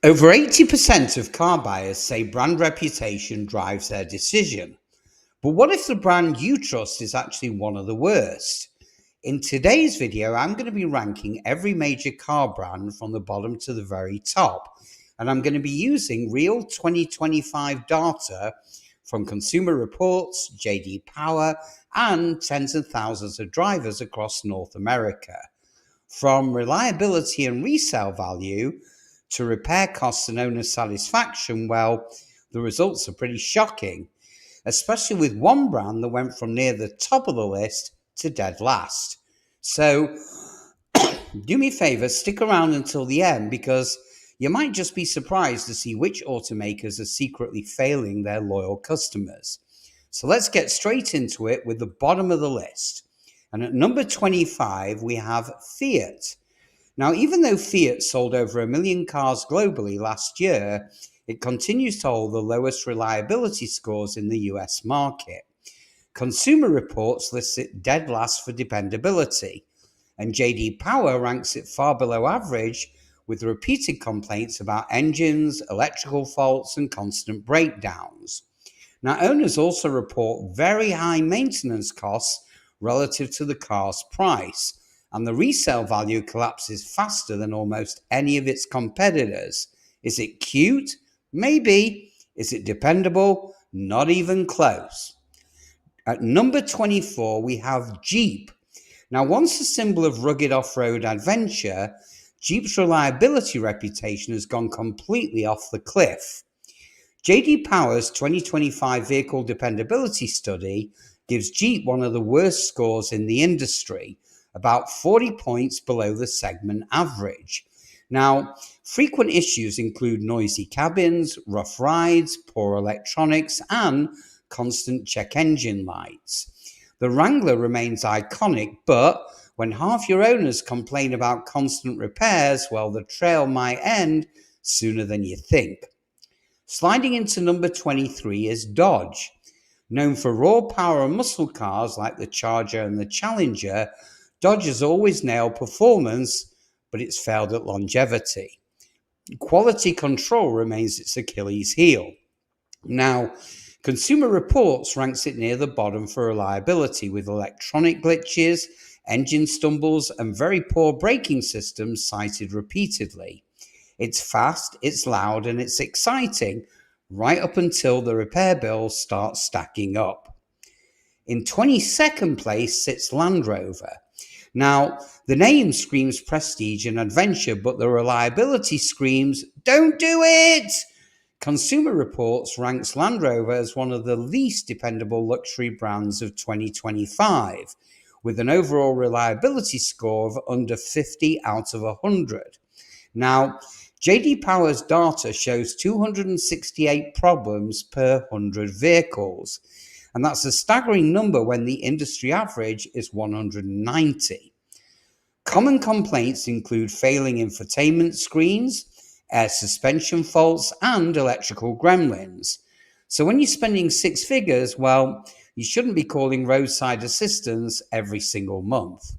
Over 80% of car buyers say brand reputation drives their decision. But what if the brand you trust is actually one of the worst? In today's video, I'm going to be ranking every major car brand from the bottom to the very top. And I'm going to be using real 2025 data from Consumer Reports, JD Power, and tens of thousands of drivers across North America. From reliability and resale value to repair costs and owner satisfaction, well, the results are pretty shocking, especially with one brand that went from near the top of the list to dead last. So do me a favor, stick around until the end, because you might just be surprised to see which automakers are secretly failing their loyal customers. So let's get straight into it with the bottom of the list. And at number 25, we have Fiat. Now, even though Fiat sold over 1 million cars globally last year, it continues to hold the lowest reliability scores in the US market. Consumer Reports lists it dead last for dependability, and JD Power ranks it far below average, with repeated complaints about engines, electrical faults, and constant breakdowns. Now, owners also report very high maintenance costs relative to the car's price, and the resale value collapses faster than almost any of its competitors. Is it cute? Maybe. Is it dependable? Not even close. At number 24, we have Jeep. Now, once a symbol of rugged off-road adventure, Jeep's reliability reputation has gone completely off the cliff. JD Power's 2025 Vehicle Dependability Study gives Jeep one of the worst scores in the industry, about 40 points below the segment average. Now, frequent issues include noisy cabins, rough rides, poor electronics, and constant check engine lights. The Wrangler remains iconic, but when half your owners complain about constant repairs, well, the trail might end sooner than you think. Sliding into number 23 is Dodge. Known for raw power and muscle cars like the Charger and the Challenger, Dodge has always nailed performance, but it's failed at longevity. Quality control remains its Achilles heel. Now, Consumer Reports ranks it near the bottom for reliability, with electronic glitches, engine stumbles, and very poor braking systems cited repeatedly. It's fast, it's loud, and it's exciting, right up until the repair bills start stacking up. In 22nd place sits Land Rover. Now, the name screams prestige and adventure, but the reliability screams, don't do it! Consumer Reports ranks Land Rover as one of the least dependable luxury brands of 2025, with an overall reliability score of under 50 out of 100. Now, JD Power's data shows 268 problems per 100 vehicles, and that's a staggering number when the industry average is 190. Common complaints include failing infotainment screens, air suspension faults, and electrical gremlins. So when you're spending six figures, well, you shouldn't be calling roadside assistance every single month.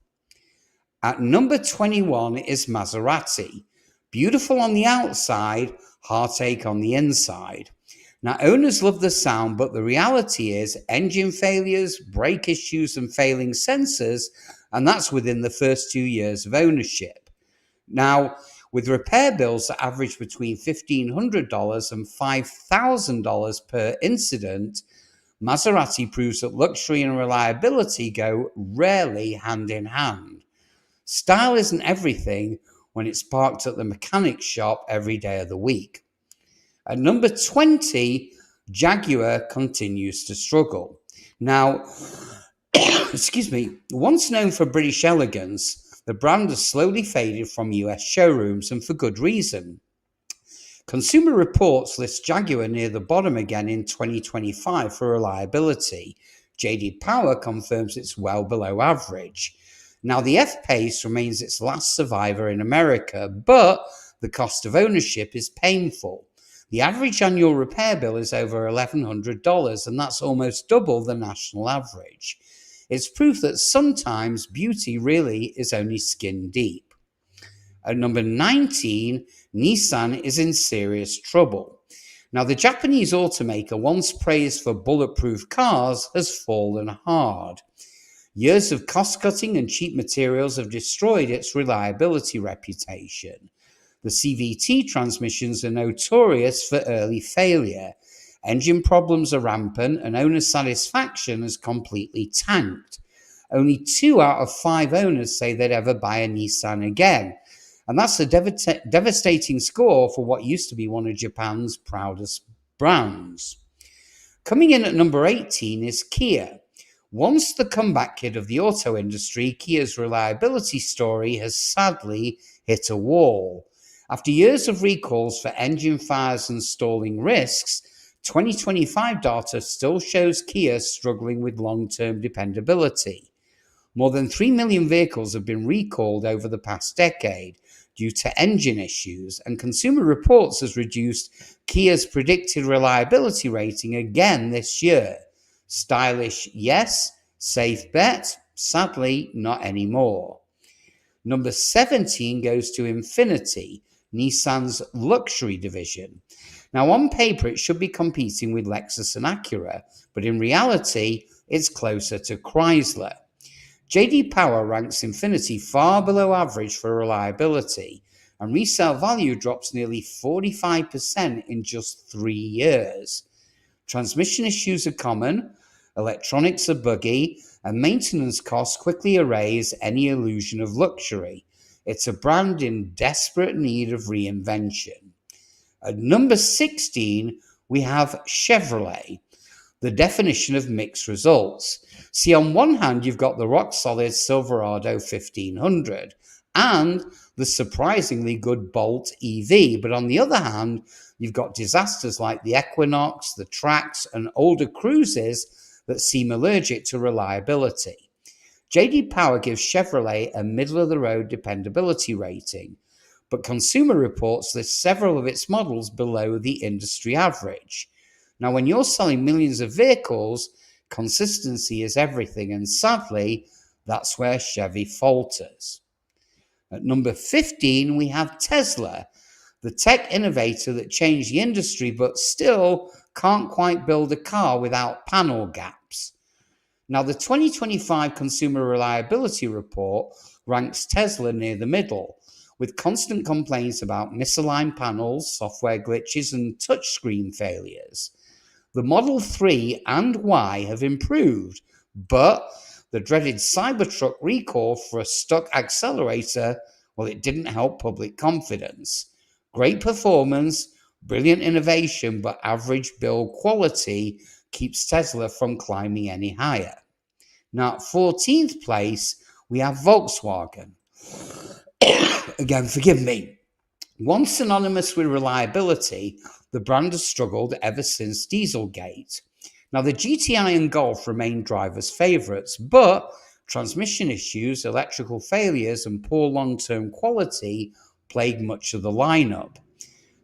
At number 21 is Maserati. Beautiful on the outside, heartache on the inside. Now, owners love the sound, but the reality is engine failures, brake issues, and failing sensors, and that's within the first 2 years of ownership. Now, with repair bills that average between $1,500 and $5,000 per incident, Maserati proves that luxury and reliability go rarely hand in hand. Style isn't everything when it's parked at the mechanic shop every day of the week. At number 20, Jaguar continues to struggle. Now, excuse me, once known for British elegance, the brand has slowly faded from US showrooms, and for good reason. Consumer Reports lists Jaguar near the bottom again in 2025 for reliability. JD Power confirms it's well below average. Now, the F-Pace remains its last survivor in America, but the cost of ownership is painful. The average annual repair bill is over $1,100, and that's almost double the national average. It's proof that sometimes beauty really is only skin deep. At number 19, Nissan is in serious trouble. Now, the Japanese automaker, once praised for bulletproof cars, has fallen hard. Years of cost-cutting and cheap materials have destroyed its reliability reputation. The CVT transmissions are notorious for early failure. Engine problems are rampant, and owner satisfaction has completely tanked. Only 2 out of 5 owners say they'd ever buy a Nissan again. And that's a devastating score for what used to be one of Japan's proudest brands. Coming in at number 18 is Kia. Once the comeback kid of the auto industry, Kia's reliability story has sadly hit a wall. After years of recalls for engine fires and stalling risks, 2025 data still shows Kia struggling with long-term dependability. More than 3 million vehicles have been recalled over the past decade due to engine issues, and Consumer Reports has reduced Kia's predicted reliability rating again this year. Stylish, yes. Safe bet? Sadly, not anymore. Number 17 goes to Infiniti, Nissan's luxury division. Now, on paper, it should be competing with Lexus and Acura, but in reality, it's closer to Chrysler. J.D. Power ranks Infiniti far below average for reliability, and resale value drops nearly 45% in just 3 years. Transmission issues are common, electronics are buggy, and maintenance costs quickly erase any illusion of luxury. It's a brand in desperate need of reinvention. At number 16, we have Chevrolet, the definition of mixed results. See, on one hand, you've got the rock-solid Silverado 1500 and the surprisingly good Bolt EV, but on the other hand, you've got disasters like the Equinox, the Trax, and older cruises that seem allergic to reliability. J.D. Power gives Chevrolet a middle-of-the-road dependability rating, but Consumer Reports lists several of its models below the industry average. Now, when you're selling millions of vehicles, consistency is everything, and sadly, that's where Chevy falters. At number 15, we have Tesla, the tech innovator that changed the industry but still can't quite build a car without panel gaps. Now, the 2025 Consumer Reliability Report ranks Tesla near the middle, with constant complaints about misaligned panels, software glitches, and touchscreen failures. The Model 3 and Y have improved, but the dreaded Cybertruck recall for a stuck accelerator, well, it didn't help public confidence. Great performance, brilliant innovation, but average build quality keeps Tesla from climbing any higher. Now, at 14th place, we have Volkswagen. Again, forgive me. Once synonymous with reliability, the brand has struggled ever since Dieselgate. Now, the GTI and Golf remain drivers' favourites, but transmission issues, electrical failures, and poor long-term quality plague much of the lineup.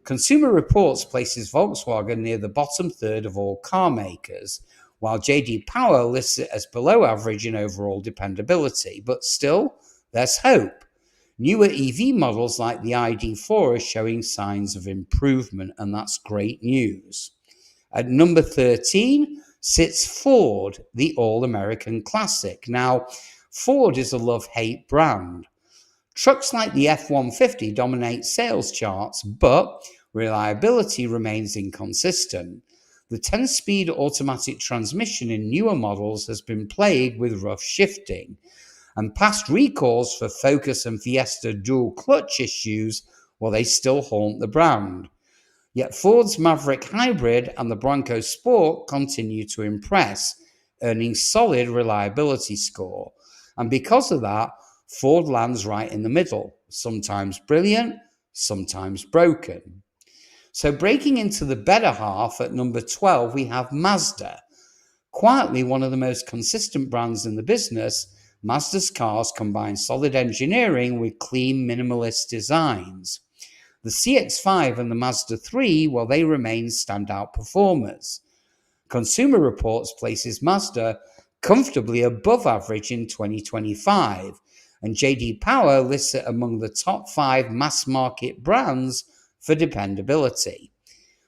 Consumer Reports places Volkswagen near the bottom third of all car makers, while J.D. Power lists it as below average in overall dependability. But still, there's hope. Newer EV models like the ID4 are showing signs of improvement, and that's great news. At number 13 sits Ford, the all-American classic. Now, Ford is a love-hate brand. Trucks like the F-150 dominate sales charts, but reliability remains inconsistent. The 10-speed automatic transmission in newer models has been plagued with rough shifting, and past recalls for Focus and Fiesta dual clutch issues, well, they still haunt the brand. Yet Ford's Maverick Hybrid and the Bronco Sport continue to impress, earning solid reliability score. And because of that, Ford lands right in the middle, sometimes brilliant, sometimes broken. So breaking into the better half at number 12, we have Mazda. Quietly one of the most consistent brands in the business, Mazda's cars combine solid engineering with clean, minimalist designs. The CX-5 and the Mazda 3, well, they remain standout performers. Consumer Reports places Mazda comfortably above average in 2025, and JD Power lists it among the top 5 mass market brands for dependability.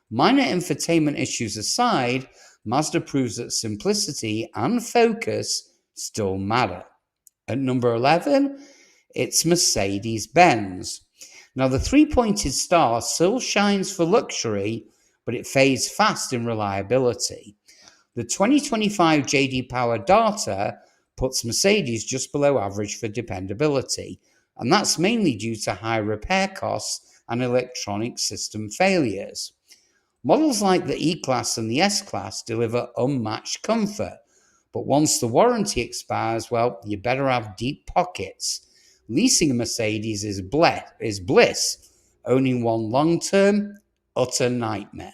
Minor infotainment issues aside, Mazda proves that simplicity and focus still matter. At number 11, it's Mercedes-Benz. Now, the three-pointed star still shines for luxury, but it fades fast in reliability. The 2025 JD Power data puts Mercedes just below average for dependability, and that's mainly due to high repair costs and electronic system failures. Models like the E-Class and the S-Class deliver unmatched comfort, but once the warranty expires, well, you better have deep pockets. Leasing a Mercedes is bliss. Owning one long-term, utter nightmare.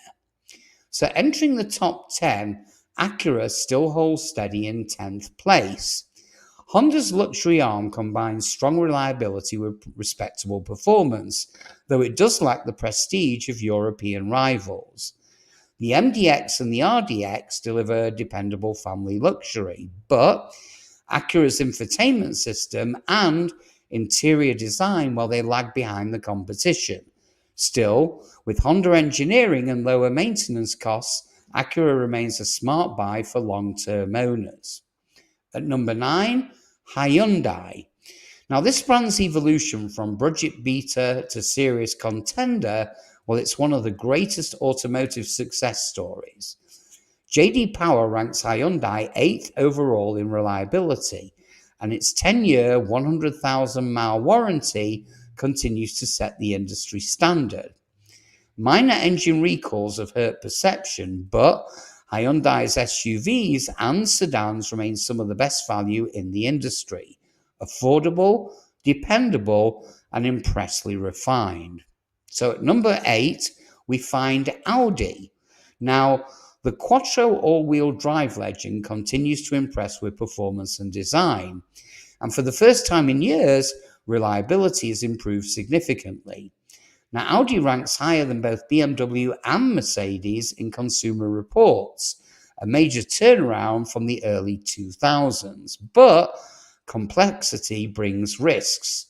So entering the top 10, Acura still holds steady in 10th place. Honda's luxury arm combines strong reliability with respectable performance, though it does lack the prestige of European rivals. The MDX and the RDX deliver dependable family luxury, but Acura's infotainment system and interior design, well, they lag behind the competition. Still, with Honda engineering and lower maintenance costs, Acura remains a smart buy for long-term owners. At number 9, Hyundai. Now, this brand's evolution from budget beater to serious contender, well, it's one of the greatest automotive success stories. JD Power ranks Hyundai 8th overall in reliability, and its 10-year, 100,000-mile warranty continues to set the industry standard. Minor engine recalls have hurt perception, but Hyundai's SUVs and sedans remain some of the best value in the industry. Affordable, dependable, and impressively refined. So at number 8, we find Audi. Now, the Quattro all-wheel drive legend continues to impress with performance and design. And for the first time in years, reliability has improved significantly. Now, Audi ranks higher than both BMW and Mercedes in Consumer Reports, a major turnaround from the early 2000s. But complexity brings risks.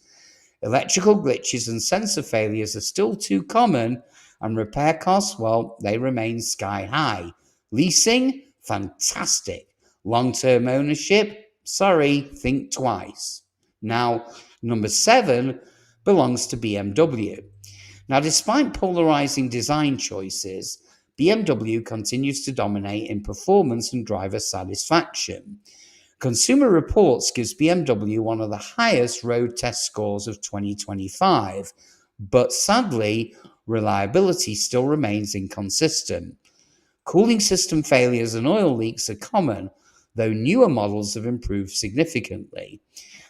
Electrical glitches and sensor failures are still too common, and repair costs, well, they remain sky high. Leasing? Fantastic. Long-term ownership? Sorry, think twice. Now, number 7 belongs to BMW. Now, despite polarizing design choices, BMW continues to dominate in performance and driver satisfaction. Consumer Reports gives BMW one of the highest road test scores of 2025, but sadly, reliability still remains inconsistent. Cooling system failures and oil leaks are common, though newer models have improved significantly.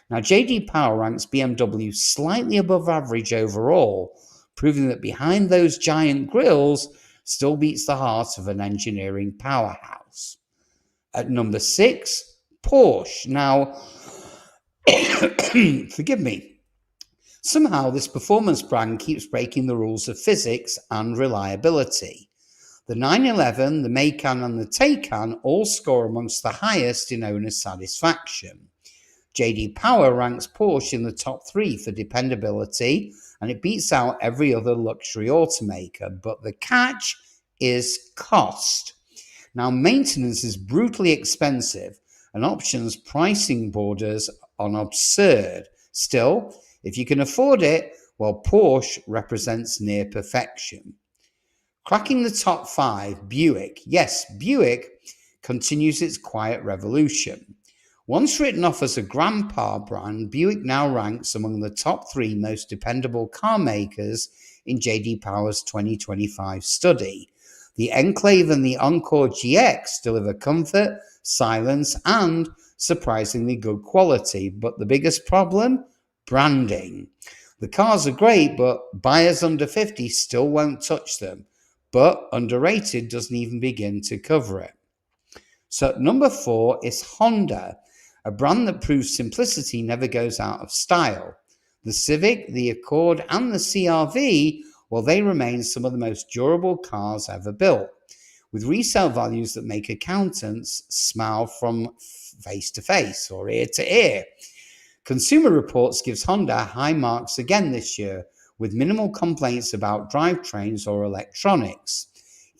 Now, JD Power ranks BMW slightly above average overall, proving that behind those giant grills still beats the heart of an engineering powerhouse. At number 6, Porsche. Now, forgive me, somehow this performance brand keeps breaking the rules of physics and reliability. The 911, the Macan, and the Taycan all score amongst the highest in owner satisfaction. JD Power ranks Porsche in the top 3 for dependability, and it beats out every other luxury automaker, but the catch is cost. Now, maintenance is brutally expensive, and options pricing borders on absurd. Still, if you can afford it, well, Porsche represents near perfection. Cracking the top 5, Buick. Yes, Buick continues its quiet revolution. Once written off as a grandpa brand, Buick now ranks among the top 3 most dependable car makers in JD Power's 2025 study. The Enclave and the Encore GX deliver comfort, silence, and surprisingly good quality. But the biggest problem? Branding. The cars are great, but buyers under 50 still won't touch them. But underrated doesn't even begin to cover it. So number 4 is Honda, a brand that proves simplicity never goes out of style. The Civic, the Accord, and the CR-V, well, they remain some of the most durable cars ever built, with resale values that make accountants smile from face to face or ear to ear. Consumer Reports gives Honda high marks again this year, with minimal complaints about drivetrains or electronics.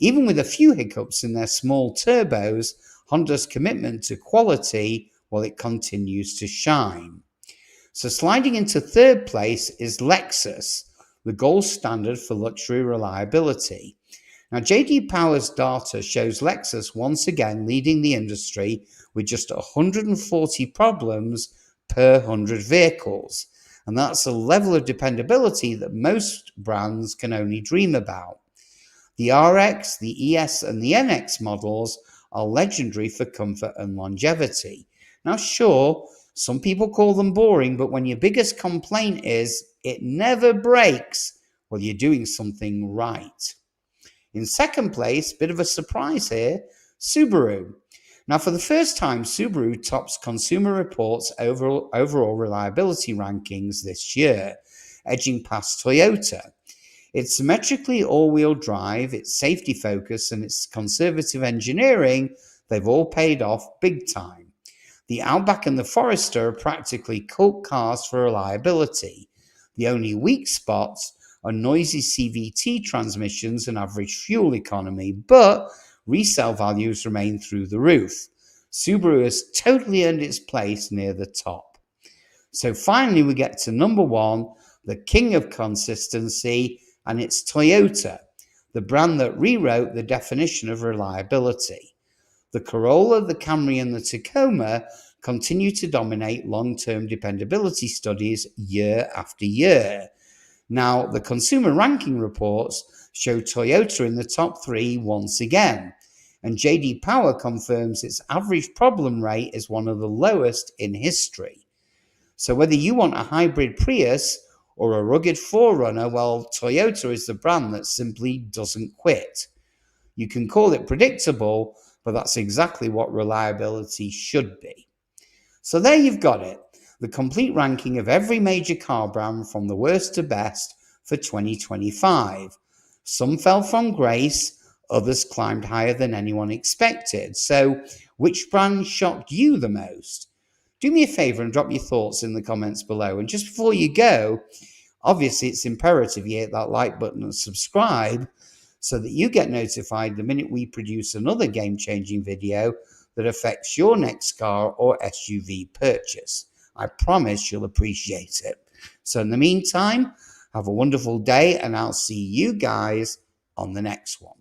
Even with a few hiccups in their small turbos, Honda's commitment to quality, well, it continues to shine. So sliding into third place is Lexus, the gold standard for luxury reliability. Now, J.D. Power's data shows Lexus once again leading the industry with just 140 problems per 100 vehicles. And that's a level of dependability that most brands can only dream about. The RX, the ES, and the NX models are legendary for comfort and longevity. Now, sure, some people call them boring, but when your biggest complaint is it never breaks, well, you're doing something right. In second place, bit of a surprise here, Subaru. Now, for the first time, Subaru tops Consumer Reports' overall reliability rankings this year, edging past Toyota. Its symmetrically all-wheel drive, its safety focus, and its conservative engineering, they've all paid off big time. The Outback and the Forester are practically cult cars for reliability. The only weak spots are noisy CVT transmissions and average fuel economy, but resale values remain through the roof. Subaru has totally earned its place near the top. So finally we get to number one, the king of consistency, and it's Toyota, the brand that rewrote the definition of reliability. The Corolla, the Camry, and the Tacoma continue to dominate long-term dependability studies year after year. Now, the consumer ranking reports show Toyota in the top three once again, and J.D. Power confirms its average problem rate is one of the lowest in history. So whether you want a hybrid Prius or a rugged 4Runner, well, Toyota is the brand that simply doesn't quit. You can call it predictable, but that's exactly what reliability should be. So there you've got it, the complete ranking of every major car brand from the worst to best for 2025. Some fell from grace, others climbed higher than anyone expected. So which brand shocked you the most? Do me a favor and drop your thoughts in the comments below. And just before you go, obviously it's imperative you hit that like button and subscribe so that you get notified the minute we produce another game-changing video that affects your next car or SUV purchase. I promise you'll appreciate it. So in the meantime, have a wonderful day and I'll see you guys on the next one.